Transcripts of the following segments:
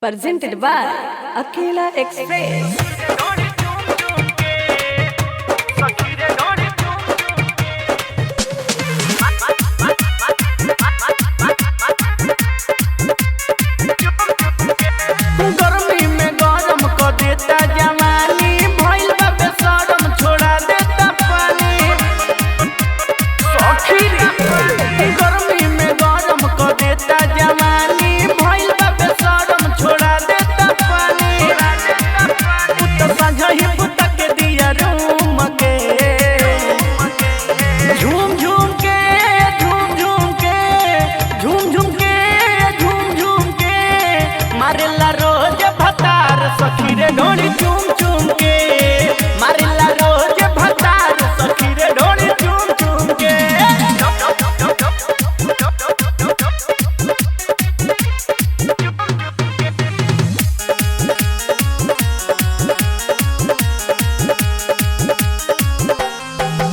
presented by Akela Express. गर्मी में गरम क देता जवानी, भइल बा बेशरम छोड़ा देता पानी। सखी रे गर्मी में गरम क देता जवानी, भइल बा बेशरम छोड़ा देता पानी। उत साँझही पुता के दिया रूम के, झूम झूम के झूम झूम के झूम झूम के झूम झूम के मारेला रोज भतार सखी रे ढोली चूम चूम के, मारेला रोज भतार सखी रे ढोली चूम चूम के।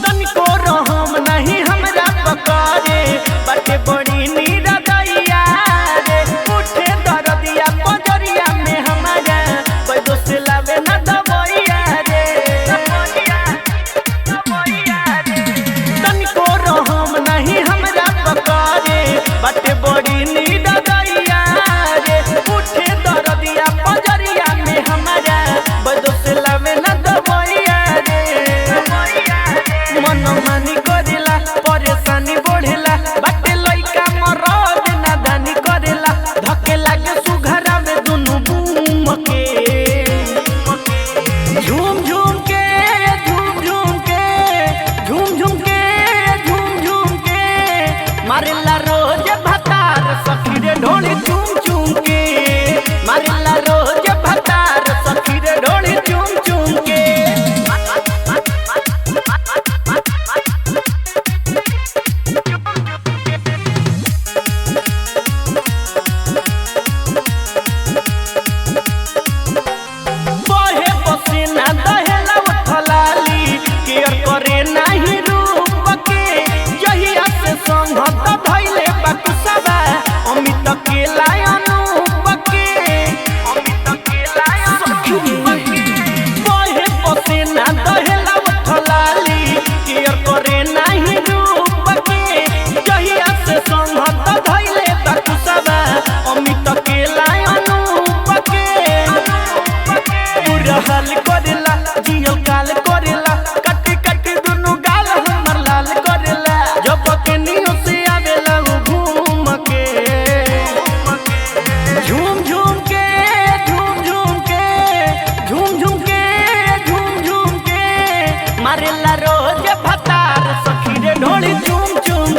तनिको रहम नहीं हमरा पकड़े, बाटे बड़ी नीरदैया रे। उठे दरदिया पजरिया में हमारा, बैदो से लावे न दबैया रे। तनिको रहम नहीं हमरा पकड़े, बाटे बड़ी नीरदैया रे। उठे दरदिया पजरिया में हमारा, बैदो से लावे न दबैया रे। मन मानी करेला परेशानी बढ़ेला, बाटे लइका मरद नादानी करेला। धके लागे सुघरा में दुनु बूम के, झूम झूम के झूम झूम के झूम झूम के झूम झूम के मारेला रोज भतार सखी रे ढोली चूम चूम के, मारेला रोज भतार सखी रे ढोली चूम चूम के। बहे पसीना दहेला उठलाली, केयर करे नाही रूप के। जहिया से संघत धइले बाकुसबा, अमित केला अनूप के। बहे पसीना दहेला उठलाली, केयर करे नाही रूप के। जहिया से संघत धइले बाकुसबा, अमित केला अनूप के। पूरा हाल करेला जियल काल करेला, काटी काटी दुनु गाल हमर लाल करेला। जब के नियो से आवेला उ घूम के, झूम झूम के झूम झूम के झूम झूम के झूम झूम के मारेला रोज भतार सखी रे ढोली चूम चूम